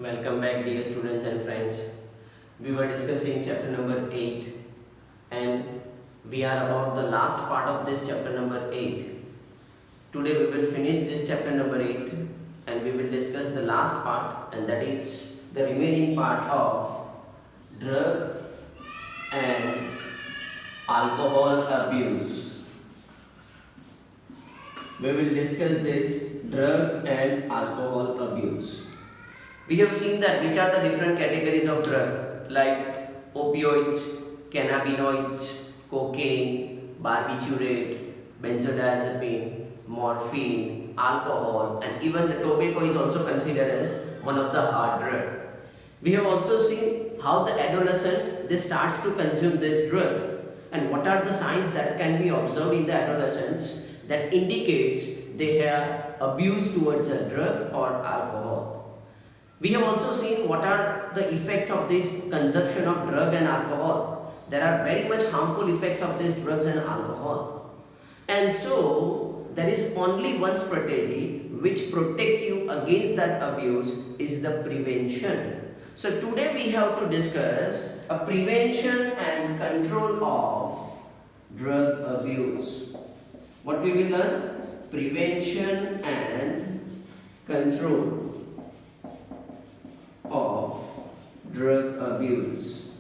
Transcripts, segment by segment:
Welcome back, dear students and friends. We were discussing chapter number 8 and we are about the last part of this chapter number 8. Today we will finish this chapter number 8 and we will discuss the last part, and that is the remaining part of drug and alcohol abuse. We will discuss this drug and alcohol abuse. We have seen that which are the different categories of drug, like opioids, cannabinoids, cocaine, barbiturate, benzodiazepine, morphine, alcohol, and even the tobacco is also considered as one of the hard drug. We have also seen how the adolescent starts to consume this drug and what are the signs that can be observed in the adolescents that indicates they have abuse towards a drug or alcohol. We have also seen what are the effects of this consumption of drug and alcohol. There are very much harmful effects of these drugs and alcohol. And so, there is only one strategy which protect you against that abuse is the prevention. So, today we have to discuss a prevention and control of drug abuse. What we will learn? Prevention and control of drug abuse,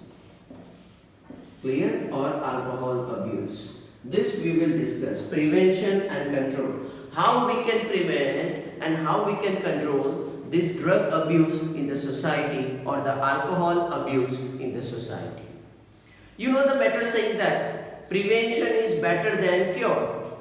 clear, or alcohol abuse. This we will discuss, prevention and control. How we can prevent and how we can control this drug abuse in the society or the alcohol abuse in the society. You know the better saying that prevention is better than cure.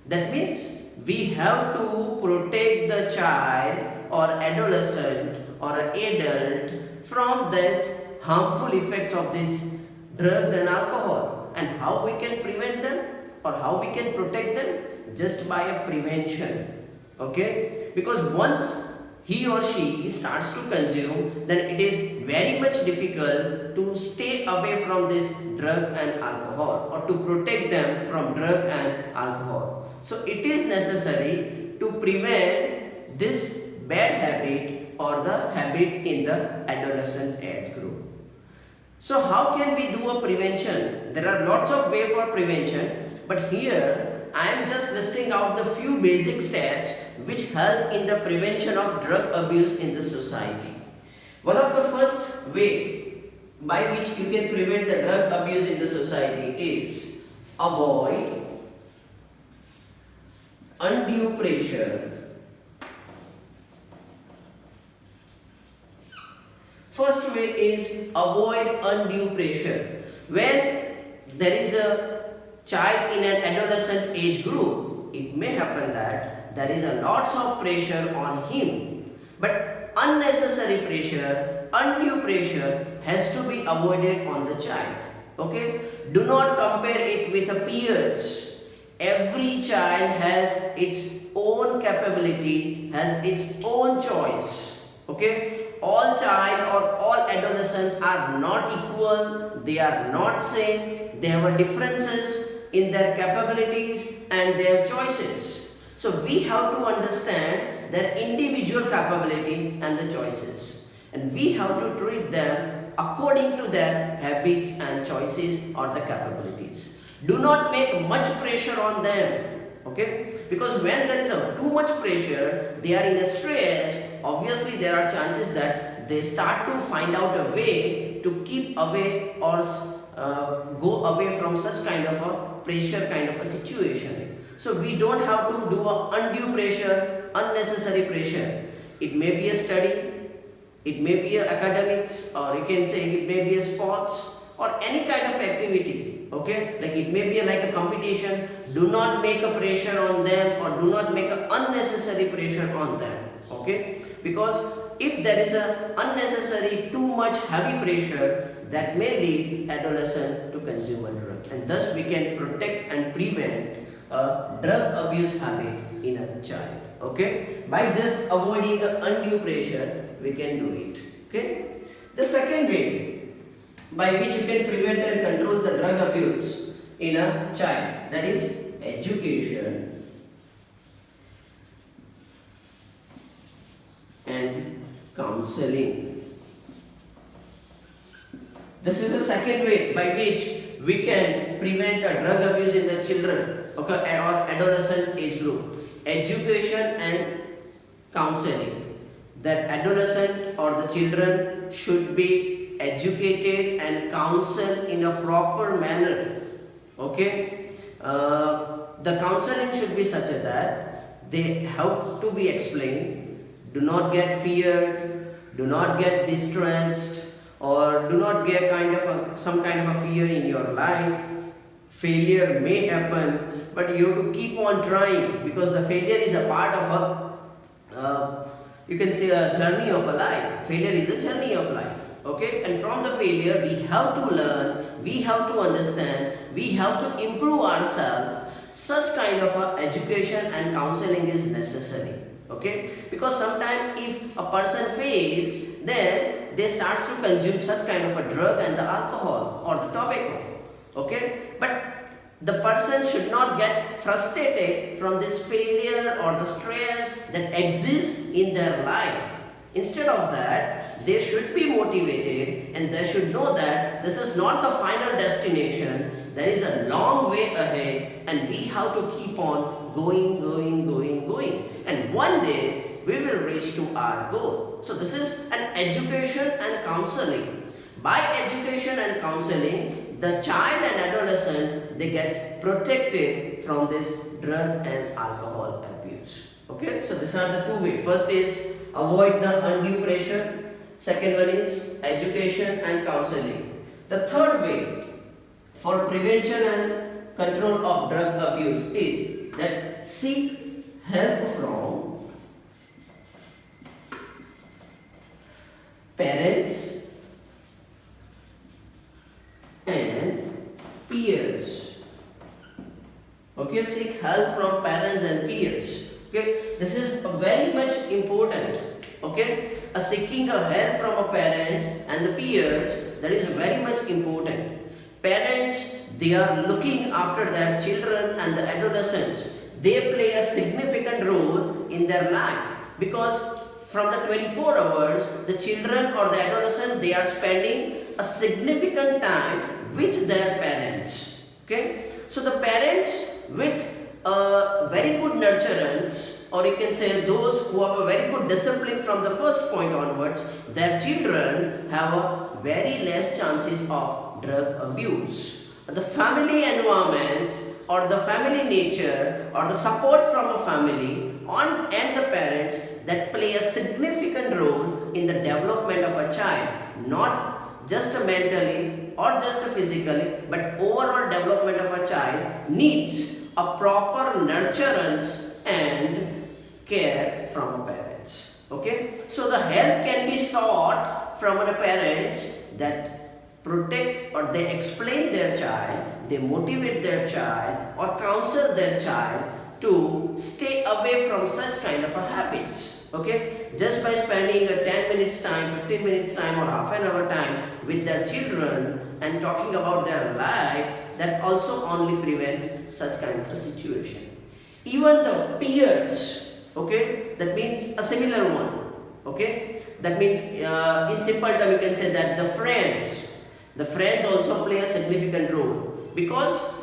That means we have to protect the child or adolescent or an adult from this harmful effects of these drugs and alcohol. And how we can prevent them or how we can protect them? Just by a prevention. Okay? Because once he or she starts to consume, then it is very much difficult to stay away from this drug and alcohol or to protect them from drug and alcohol. So it is necessary to prevent this bad habit or the habit in the adolescent age group. So how can we do a prevention? There are lots of ways for prevention, but here I am just listing out the few basic steps which help in the prevention of drug abuse in the society. One of the first way by which you can prevent the drug abuse in the society is avoid undue pressure. First way is avoid undue pressure. When there is a child in an adolescent age group, it may happen that there is a lots of pressure on him. But unnecessary pressure, undue pressure has to be avoided on the child. Okay? Do not compare it with a peers. Every child has its own capability, has its own choice. Okay? All child or all adolescent are not equal, they are not same, they have differences in their capabilities and their choices. So we have to understand their individual capability and the choices, and we have to treat them according to their habits and choices or the capabilities. Do not make much pressure on them. Okay, because when there is too much pressure, they are in a stress. Obviously there are chances that they start to find out a way to keep away or go away from such kind of a pressure kind of a situation. So we don't have to do a undue pressure, unnecessary pressure. It may be a study, it may be a academics, or you can say it may be a sports or any kind of activity. Okay, like it may be like a competition. Do not make a pressure on them or do not make an unnecessary pressure on them. Okay, because if there is a unnecessary too much heavy pressure, that may lead adolescent to consume a drug, and thus we can protect and prevent a drug abuse habit in a child. Okay, by just avoiding the undue pressure, we can do it. Okay, the second way by which you can prevent and control the drug abuse in a child, that is education and counseling. This is the second way by which we can prevent a drug abuse in the children, okay, or adolescent age group. Education and counseling. That adolescent or the children should be educated and counseled in a proper manner. Okay, the counseling should be such that they have to be explained. Do not get feared. Do not get distressed. Or do not get some kind of a fear in your life. Failure may happen, but you have to keep on trying, because the failure is a part of a you can say a journey of a life. Failure is a journey of life. Okay, and from the failure we have to learn, we have to understand, we have to improve ourselves. Such kind of a education and counseling is necessary. Okay, because sometimes if a person fails, then they start to consume such kind of a drug and the alcohol or the tobacco. Okay, but the person should not get frustrated from this failure or the stress that exists in their life. Instead of that, they should be motivated and they should know that this is not the final destination. There is a long way ahead and we have to keep on going. And one day we will reach to our goal. So this is an education and counseling. By education and counseling, the child and adolescent, they get protected from this drug and alcohol abuse. Okay, so these are the two ways. First is avoid the undue pressure. Second one is education and counseling. The third way for prevention and control of drug abuse is that seek help from parents and peers. Okay, seek help from parents and peers. Okay, this is very much important. Okay, seeking a help from a parents and the peers, that is very much important. Parents, they are looking after their children and the adolescents. They play a significant role in their life, because from the 24 hours, the children or the adolescent, they are spending a significant time with their parents. Okay, so the parents with very good nurturance, or you can say those who have a very good discipline from the first point onwards, their children have a very less chances of drug abuse. The family environment or the family nature or the support from a family and the parents, that play a significant role in the development of a child, not just mentally or just physically, but overall development of a child needs a proper nurturance and care from a parents. Okay, so the help can be sought from the parents that protect or they explain their child, they motivate their child or counsel their child to stay away from such kind of a habits. Okay, just by spending a 10 minutes time, 15 minutes time or half an hour time with their children and talking about their life, that also only prevent such kind of a situation. Even the peers, okay, that means a similar one. Okay, that means in simple term you can say that the friends also play a significant role, because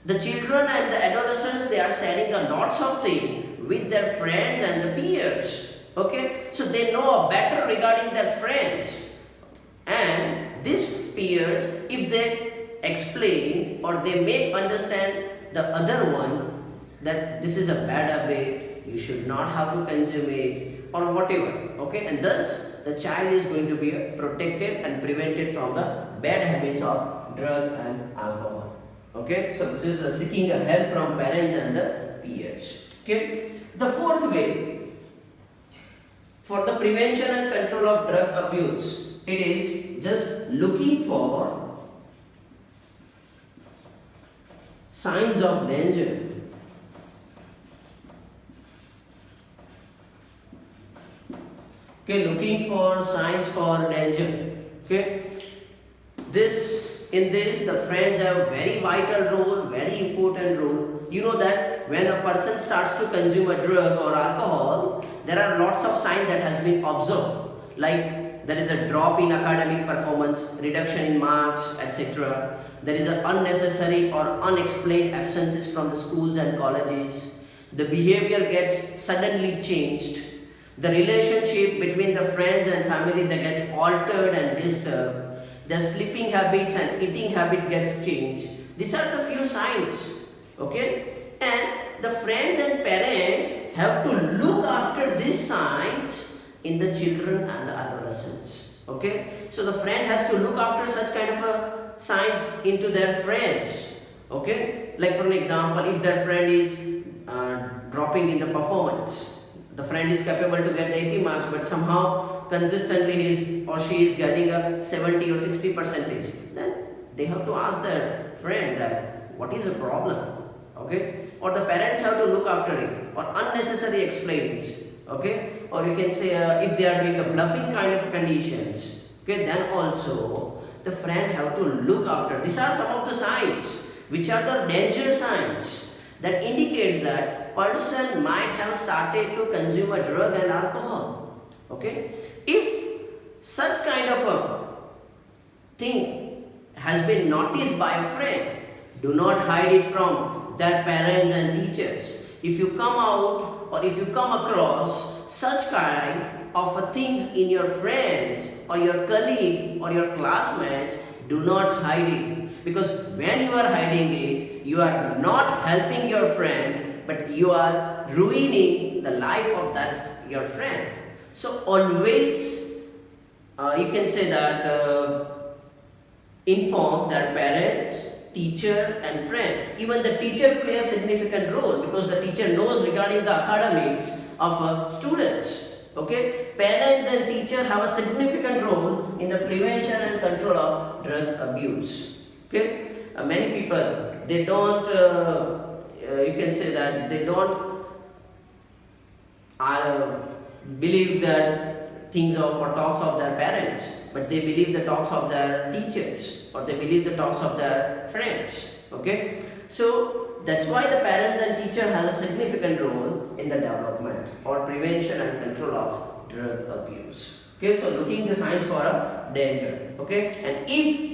the children and the adolescents, they are sharing a lots of things with their friends and the peers. Okay, so they know better regarding their friends, and these peers, if they explain or they make understand the other one that this is a bad habit, you should not have to consume it or whatever. Okay, and thus the child is going to be protected and prevented from the bad habits of drug and alcohol. Okay, so this is seeking a help from parents and the peers. Okay, the fourth way for the prevention and control of drug abuse, it is just looking for signs of danger. Okay, looking for signs for danger. Okay, in this the friends have a very vital role, very important role. You know that when a person starts to consume a drug or alcohol, there are lots of signs that has been observed. like there is a drop in academic performance, reduction in marks, etc. There is an unnecessary or unexplained absences from the schools and colleges. The behavior gets suddenly changed. The relationship between the friends and family that gets altered and disturbed. The sleeping habits and eating habit gets changed. These are the few signs. Okay? And the friends and parents have to look after these signs in the children and the adolescents. Okay? So the friend has to look after such kind of a signs into their friends. Okay? Like for an example, if their friend is dropping in the performance, the friend is capable to get 80 marks, but somehow consistently he or she is getting a 70 or 60 percentage, then they have to ask their friend that what is the problem. Okay, or the parents have to look after it, or unnecessary explains. Okay, or you can say if they are doing a bluffing kind of conditions, okay, then also the friend have to look after. These are some of the signs which are the danger signs that indicates that person might have started to consume a drug and alcohol. Okay, if such kind of a thing has been noticed by a friend, do not hide it from their parents and teachers. If you come out or if you come across such kind of things in your friends or your colleague or your classmates, do not hide it, because when you are hiding it, you are not helping your friend, but you are ruining the life of that your friend. So always you can say that inform their parents, teacher and friend. Even the teacher plays a significant role, because the teacher knows regarding the academics of students. Okay, parents and teacher have a significant role in the prevention and control of drug abuse. Okay, many people, they don't you can say that they don't believe that things of or talks of their parents, but they believe the talks of their teachers, or they believe the talks of their friends. Okay, so that's why the parents and teacher has a significant role in the development or prevention and control of drug abuse. Okay, so looking the signs for a danger. Okay, and if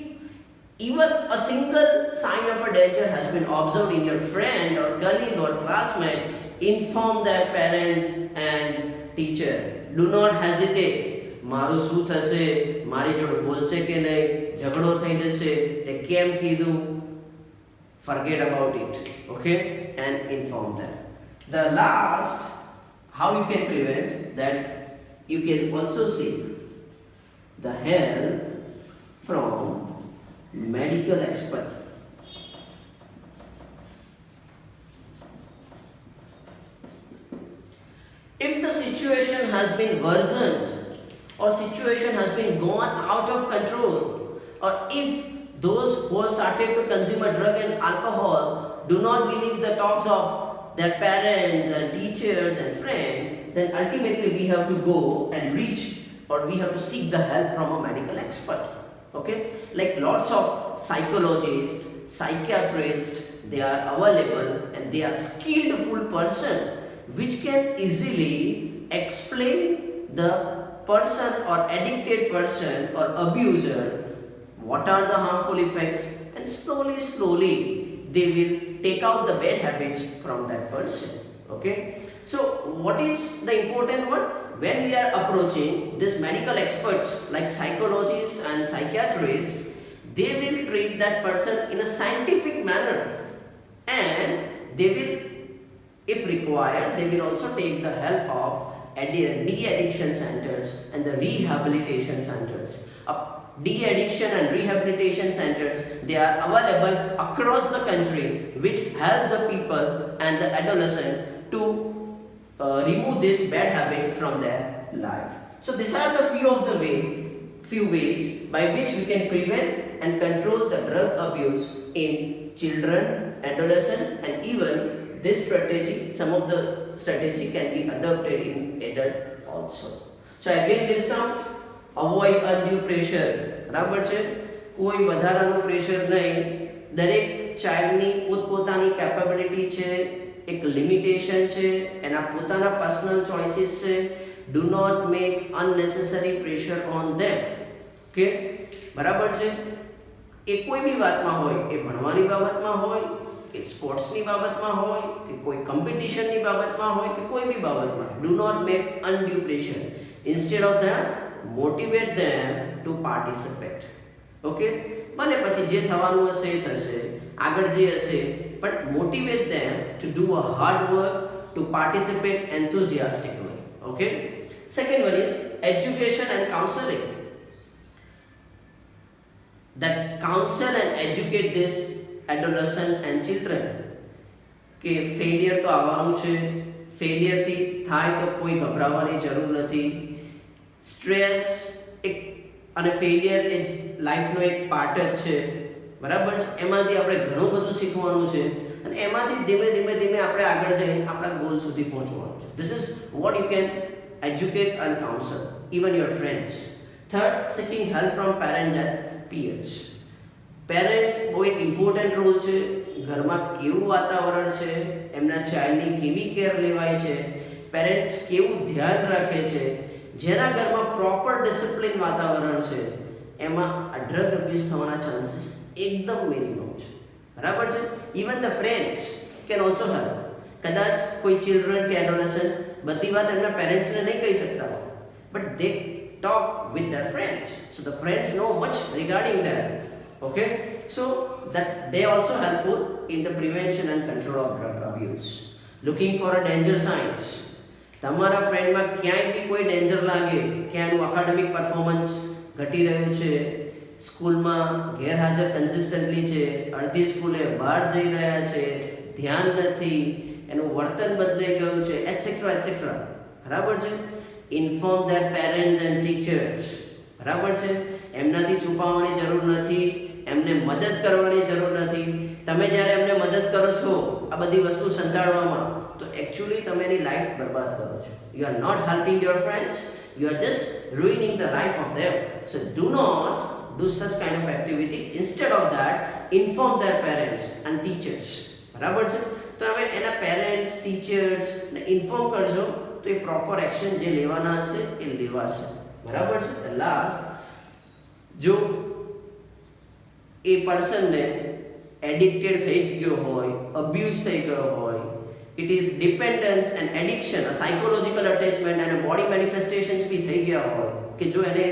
even a single sign of a danger has been observed in your friend or colleague or classmate, inform their parents and teacher. Do not hesitate. મારું શું થશે, મારી જોડે બોલશે કે નહીં, ઝઘડો થઈ જશે, તે કેમ કીધું? Forget about it. Okay, and inform them. The last, how you can prevent that, you can also seek the help from medical expert. If the situation has been worsened, or situation has been gone out of control, or if those who have started to consume a drug and alcohol do not believe the talks of their parents and teachers and friends, then ultimately we have to go and reach, or we have to seek the help from a medical expert. Okay, like lots of psychologists, psychiatrists, they are available, and they are skillful person which can easily explain the person or addicted person or abuser what are the harmful effects, and slowly they will take out the bad habits from that person. Okay, so what is the important one? When we are approaching these medical experts like psychologists and psychiatrists, they will treat that person in a scientific manner, and they will, if required, they will also take the help of de-addiction centers and the rehabilitation centers. De-addiction and rehabilitation centers, they are available across the country, which help the people and the adolescent to remove this bad habit from their life. So these are the few ways by which we can prevent and control the drug abuse in children, adolescent, and even this strategy, some of the strategy can be adopted in adult also. So again list down, avoid undue pressure. બરાબર છે, કોઈ વધારાનું pressure નહીં. દરેક ચાઇલ્ડની પોતપોતાની capability છે, એક limitation છે, એના પોતાના પર્સનલ ચોઇસીસ છે. do not make unnecessary pressure on them. Okay, બરાબર છે. એ કોઈ બી વાતમાં હોય, એ ભણવાની બાબતમાં હોય કે સ્પોર્ટ્સની બાબતમાં હોય કે કોઈ કોમ્પિટિશનની બાબતમાં હોય કે કોઈ બી બાબતમાં, do not make undue pressure. Instead of that, motivate them to participate. Okay, ભલે પછી જે થવાનું હશે એ થશે, આગળ જે હશે, but motivate them to do a hard work, to participate enthusiastically. Okay. Second one is education and counseling. That counsel and educate this adolescent and children કે ફેલિયર તો આવવાનું છે, ફેલિયરથી થાય તો કોઈ ગભરાવાની જરૂર નથી. સ્ટ્રેસ એક અને ફેલિયર એ લાઈફનો એક પાર્ટ જ છે, બરાબર છે. એમાંથી આપણે ઘણું બધું શીખવાનું છે અને એમાંથી ધીમે ધીમે ધીમે આપણે આગળ જઈને આપણા ગોલ સુધી પહોંચવાનું છે. This is what you can educate and counsel even your friends. Third, seeking help from parents and peers. Parents બહુ એક ઇમ્પોર્ટન્ટ રોલ છે. ઘરમાં કેવું વાતાવરણ છે, એમના ચાઇલ્ડની કેવી કેર લેવાય છે, પેરેન્ટ્સ કેવું ધ્યાન રાખે છે, જેના ઘરમાં પ્રોપર ડિસિપ્લિન વાતાવરણ છે, એમાં આ ડ્રગ અબ્યુઝ થવાના ચાન્સીસ એકદમ મિનિમમ છે, બરાબર છે. Even the friends can also help. કદાચ કોઈ ચિલ્ડ્રન કે એડોલેસન્ટ બધી વાત એમના પેરેન્ટ્સને નહીં કહી શકતા હોય, but they talk with their friends, so the friends know much regarding that. Okay, so that they also helpful in the prevention and control of drug abuse. Looking for a danger signs. તમારા ફ્રેન્ડમાં ક્યાંય બી કોઈ danger લાગે કે એનું academic performance ઘટી રહ્યું છે, સ્કૂલમાં ગેરહાજર કન્સિસ્ટન્ટલી છે, અડધી સ્કૂલે બહાર જઈ રહ્યા છે, ધ્યાન નથી, એનું વર્તન બદલાઈ ગયું છે, એટસેટ્રા એટસેટ્રા, બરાબર છે. Inform there parents and teachers, બરાબર છે. એમનાથી છુપાવવાની જરૂર નથી, એમને મદદ કરવાની જરૂર નથી. તમે જ્યારે એમને મદદ કરો છો આ બધી વસ્તુ સંતાડવામાં, તો એકચ્યુઅલી તમે એની લાઈફ બરબાદ કરો છો. You are not helping your friends, you are just ruining the life of them. So do not do such kind of activity. Instead of that, inform their parents and teachers. બરાબર છે. તો હવે એના parents, teachers ને inform કરજો તો એ proper action જે લેવાના હશે એ લેવાશે, બરાબર છે. લાસ્ટ, જો એ પર્સનને એડિક્ટેડ થઈ જ ગયો હોય, અબ્યુઝ થઈ ગયો હોય, it is dependence and addiction, a psychological attachment અને બોડી મેનિફેસ્ટેશન્સ બી થઈ ગયા હોય કે જો એને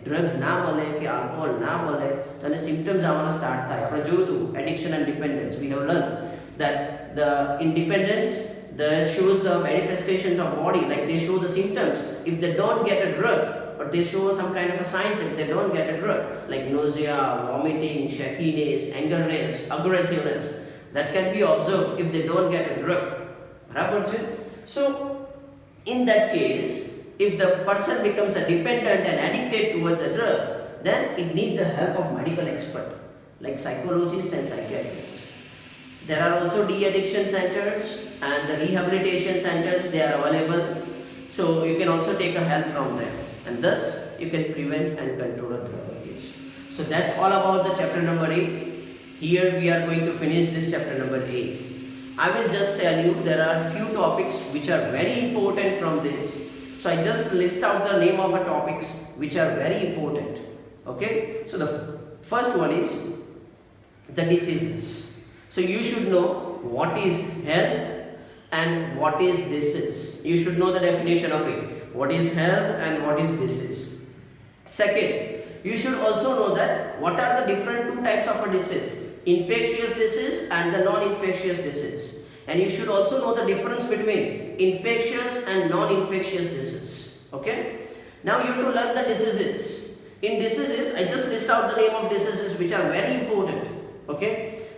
ડ્રગ્સ ના મળે કે આલ્કોહોલ ના મળે તો એને સિમ્પટમ્સ આવવાના સ્ટાર્ટ થાય. આપણે જોયું હતું addiction and dependence. We have learn that the independence that shows the manifestations of body, like they show the symptoms if they don't get a drug, but they show some kind of a signs if they don't get a drug, like nausea, vomiting, shakiness, angerness, aggressiveness, that can be observed if they don't get a drug, barabar che. So in that case, if the person becomes a dependent and addicted towards a drug, then it needs the help of medical expert like psychologist and psychiatrist. There are also de-addiction centers and the rehabilitation centers, they are available, so you can also take a help from them, and thus you can prevent and control drug abuse. So that's all about the chapter number 8. Here we are going to finish this chapter number 8. I will just tell you there are few topics which are very important from this, so I just list out the name of a topics which are very important. Okay, so the first one is the diseases. So you should know what is health and what is disease. You should know the definition of it. What is health and what is disease. Second, you should also know that what are the different two types of a disease: infectious disease and the non-infectious disease. And you should also know the difference between infectious and non-infectious disease. Okay? Now you have to learn the diseases. In diseases, I just list out the name of diseases which are very important. Okay?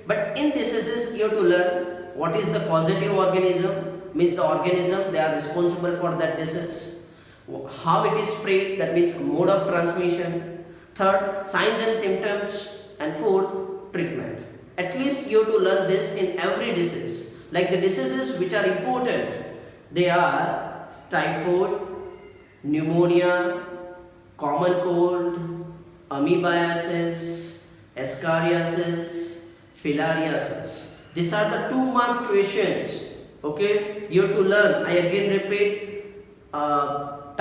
But in diseases, you have to learn what is the causative organism, means the organism they are responsible for that disease, how it is spread, that means mode of transmission. Third, signs and symptoms, and fourth, treatment. At least you have to learn this in every disease. Like the diseases which are important, they are typhoid, pneumonia, common cold, amoebiasis, ascariasis, filariasis. These are the 2 marks questions. Okay, you have to learn. I again repeat,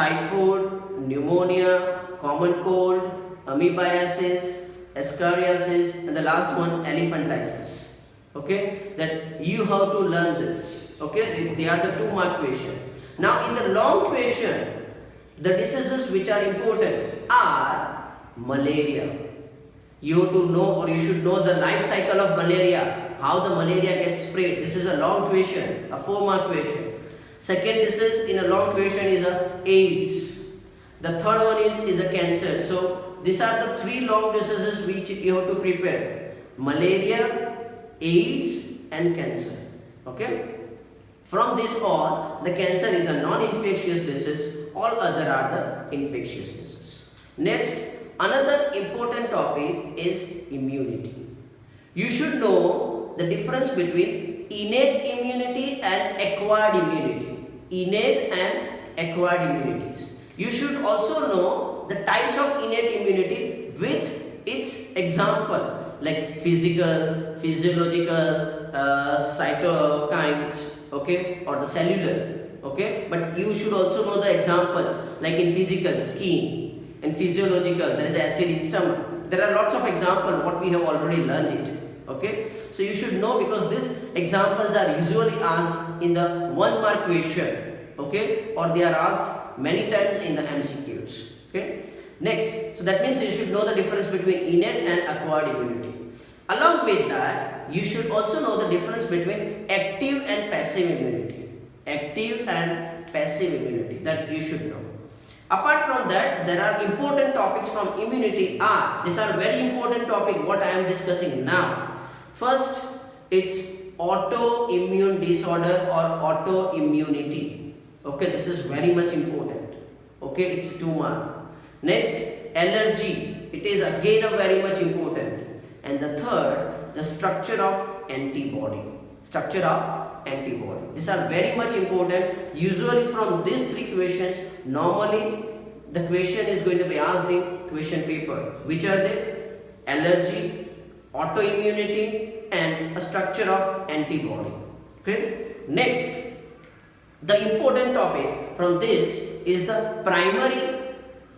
typhoid, pneumonia, common cold, amoebiasis, ascariasis, and the last one elephantiasis. Okay, that you have to learn this. Okay, they are the 2-mark question. Now in the long question, the diseases which are important are malaria. You have to know, or you should know, the life cycle of malaria, how the malaria gets spread. This is a long question, a 4-mark question. Second disease in a long question is a AIDS. The third one is a cancer. So these are the 3 long diseases which you have to prepare: malaria, AIDS, and cancer. Okay. From this all, the cancer is a non-infectious disease. All other are the infectious diseases. Next, another important topic is immunity. You should know the difference between innate immunity and acquired immunity. Innate and acquired immunities. You should also know the types of innate immunity with its example, like physical, physiological, cytokines, okay, or the cellular, okay. But you should also know the examples, like in physical, skin, and physiological, there is acid in stomach. There are lots of examples what we have already learned it. Okay, so you should know, because these examples are usually asked in the 1-mark question, okay, or they are asked many times in the MCQs. Okay, next, so that means you should know the difference between innate and acquired immunity. Along with that, you should also know the difference between active and passive immunity. Active and passive immunity, that you should know. Apart from that, there are important topics from immunity. These are very important topic what I am discussing now. First, it's autoimmune disorder or autoimmunity. Okay, this is very much important. Okay, it's 2-mark. Next, allergy. It is again a very much important. And the third, the structure of antibody. Structure of antibody. These are very much important. Usually from these 3 questions, normally the question is going to be asked in question paper. Which are they? Allergy, autoimmunity, and a structure of antibody. Okay. Next, the important topic from this is the primary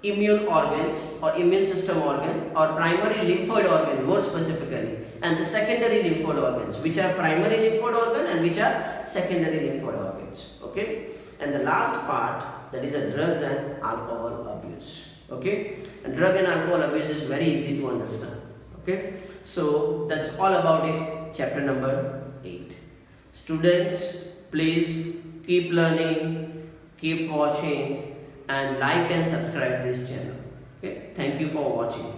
immune organs or immune system organ, or primary lymphoid organ more specifically, and the secondary lymphoid organs, which are primary lymphoid organ and which are secondary lymphoid organs. Okay, and the last part, that is a drugs and alcohol abuse. Okay, and drug and alcohol abuse is very easy to understand. Okay, so that's all about it, chapter number 8. Students, please keep learning, keep watching, and like and subscribe this channel. Okay, thank you for watching.